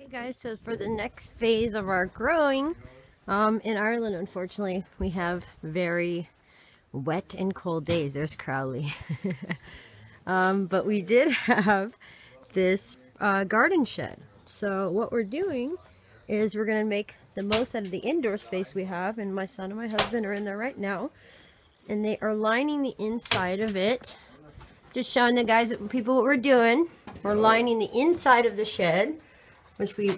Okay guys, so for the next phase of our growing, in Ireland unfortunately we have very wet and cold days. There's Crowley. But we did have this garden shed. So what we're doing is we're going to make the most out of the indoor space we have, and my son and my husband are in there right now, and they are lining the inside of it. Just showing the guys, people, what we're doing. We're lining the inside of the shed, which we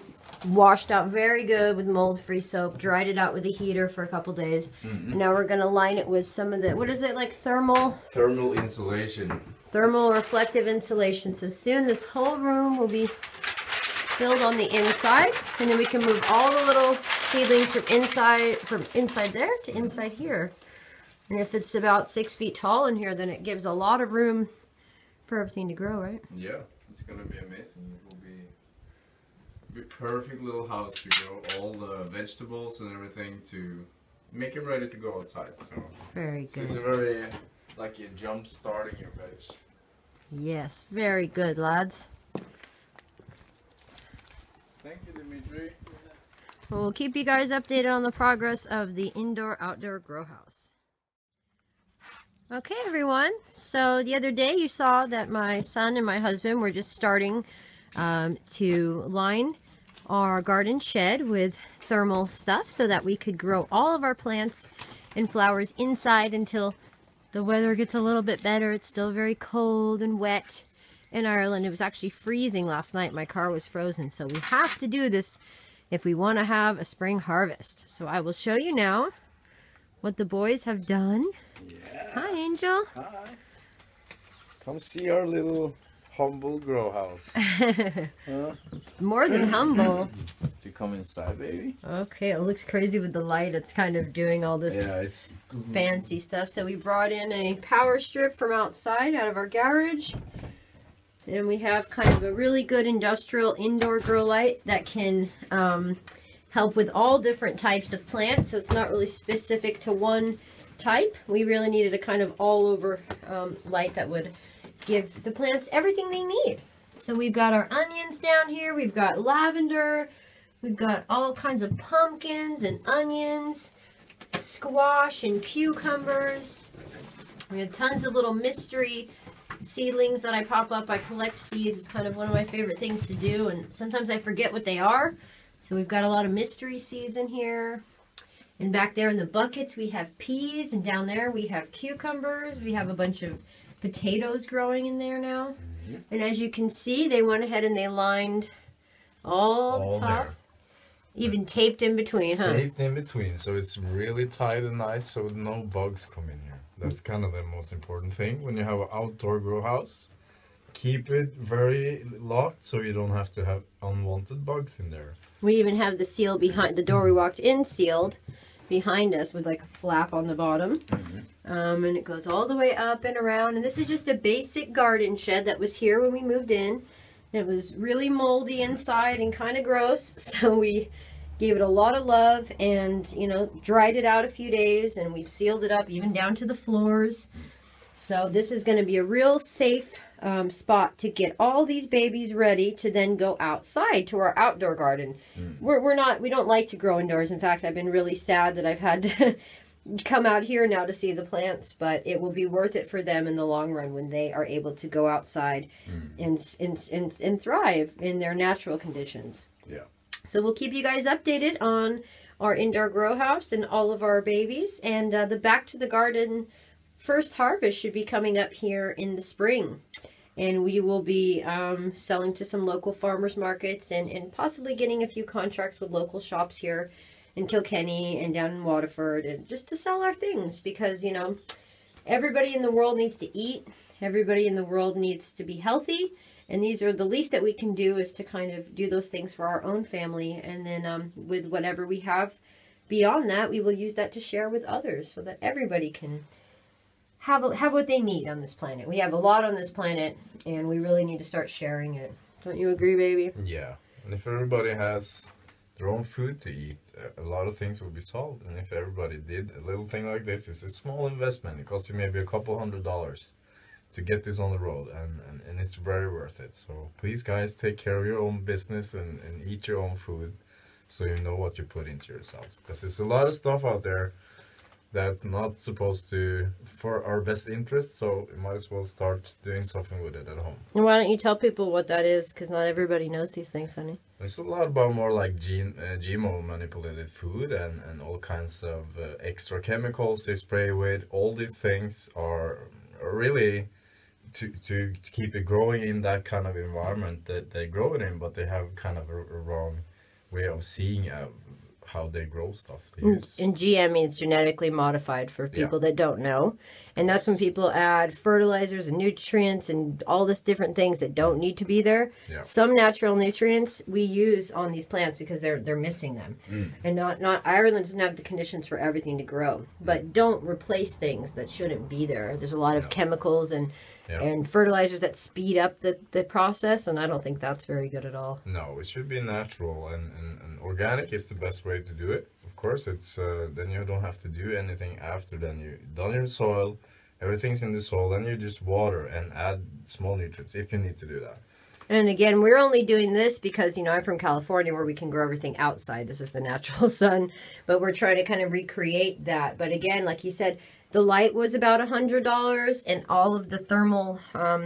washed out very good with mold-free soap, dried it out with a heater for a couple days. And now we're going to line it with some of the, what is it, like thermal insulation. Thermal reflective insulation. So soon this whole room will be filled on the inside, and then we can move all the little seedlings from inside there to inside here. And if it's about 6 feet tall in here, then it gives a lot of room for everything to grow, right? Yeah, it's gonna be amazing. It will be a perfect little house to grow all the vegetables and everything to make it ready to go outside. So very good. This is a very like a jump starting your veg. Yes, very good, lads. Thank you, Dimitri. Well, we'll keep you guys updated on the progress of the indoor-outdoor grow house. Okay, everyone. So the other day you saw that my son and my husband were just starting to line our garden shed with thermal stuff so that we could grow all of our plants and flowers inside until the weather gets a little bit better. It's still very cold and wet in Ireland. It was actually freezing last night. My car was frozen. So we have to do this if we want to have a spring harvest. So I will show you now what the boys have done. Yeah. Hi, Angel. Hi. Come see our little humble grow house. It's more than humble. You come inside, baby. Okay, it looks crazy with the light. It's kind of doing all this it's fancy stuff. So we brought in a power strip from outside out of our garage. And we have kind of a really good industrial indoor grow light that can help with all different types of plants. So it's not really specific to one type. We really needed a kind of all over light that would give the plants everything they need. So we've got our onions down here. We've got lavender. We've got all kinds of pumpkins and onions, squash and cucumbers. We have tons of little mystery seedlings that I pop up. I collect seeds. It's kind of one of my favorite things to do, and sometimes I forget what they are. So we've got a lot of mystery seeds in here. And back there in the buckets we have peas, and down there we have cucumbers. We have a bunch of potatoes growing in there now. And as you can see, they went ahead and they lined all the top. There. Even taped in between, huh? Taped in between, so it's really tight and nice so no bugs come in here. That's kind of the most important thing when you have an outdoor grow house. Keep it very locked so you don't have to have unwanted bugs in there. We even have the seal behind the door we walked in sealed behind us with like a flap on the bottom. And it goes all the way up and around. And this is just a basic garden shed that was here when we moved in. It was really moldy inside and kind of gross. So we gave it a lot of love and, you know, dried it out a few days, and we've sealed it up even down to the floors. So this is going to be a real safe spot to get all these babies ready to then go outside to our outdoor garden. We don't like to grow indoors. In fact, I've been really sad that I've had to come out here now to see the plants, but it will be worth it for them in the long run when they are able to go outside and thrive in their natural conditions. Yeah. So we'll keep you guys updated on our indoor grow house and all of our babies, and the Back to the Garden first harvest should be coming up here in the spring. And we will be selling to some local farmers markets and possibly getting a few contracts with local shops here in Kilkenny and down in Waterford, and just to sell our things, because, you know, everybody in the world needs to eat. Everybody in the world needs to be healthy. And these are the least that we can do, is to kind of do those things for our own family. And then with whatever we have beyond that, we will use that to share with others so that everybody can have what they need on this planet. We have a lot on this planet, and we really need to start sharing it. Don't you agree, baby? Yeah. And if everybody has their own food to eat, a lot of things will be solved. And if everybody did a little thing like this, it's a small investment. It costs you maybe a couple $100 to get this on the road, and it's very worth it. So please, guys, take care of your own business and eat your own food, so you know what you put into yourselves, because there's a lot of stuff out there that's not supposed to for our best interest. So you might as well start doing something with it at home. And why don't you tell people what that is? Because not everybody knows these things, honey. It's a lot about more like GMO manipulated food and all kinds of extra chemicals they spray with. All these things are really to keep it growing in that kind of environment that they grow it in, but they have kind of a wrong way of seeing how they grow stuff. And GM means genetically modified for people that don't know. And that's when people add fertilizers and nutrients and all this different things that don't need to be there. Yeah. Some natural nutrients we use on these plants because they're missing them. And not Ireland doesn't have the conditions for everything to grow. But don't replace things that shouldn't be there. There's a lot of chemicals and fertilizers that speed up the process, and I don't think that's very good at all. No, it should be natural, and organic is the best way to do it. Of course, it's then you don't have to do anything after. Then you done your soil, everything's in the soil, then you just water and add small nutrients if you need to do that. And again, we're only doing this because, you know, I'm from California where we can grow everything outside. This is the natural sun, but we're trying to kind of recreate that. But again, like you said, the light was about $100 and all of the thermal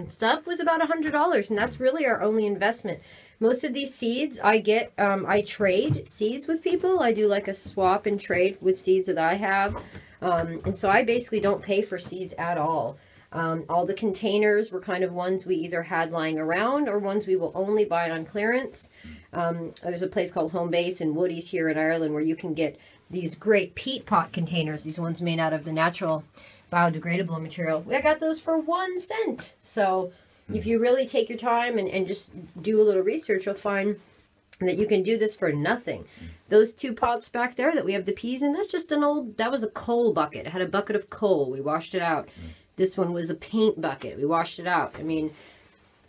stuff was about $100. And that's really our only investment. Most of these seeds I get, I trade seeds with people. I do like a swap and trade with seeds that I have. And so I basically don't pay for seeds at all. All the containers were kind of ones we either had lying around or ones we will only buy on clearance. There's a place called Home Base in Woody's here in Ireland where you can get these great peat pot containers. These ones made out of the natural biodegradable material. I got those for 1 cent. So if you really take your time and just do a little research, you'll find that you can do this for nothing. Those 2 pots back there that we have the peas in, that's just an old, that was a coal bucket. It had a bucket of coal. We washed it out. This one was a paint bucket. We washed it out. I mean,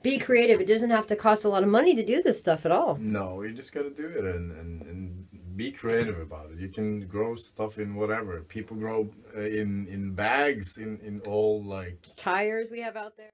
be creative. It doesn't have to cost a lot of money to do this stuff at all. No, you just got to do it and be creative about it. You can grow stuff in whatever. People grow in bags, in all like... tires we have out there.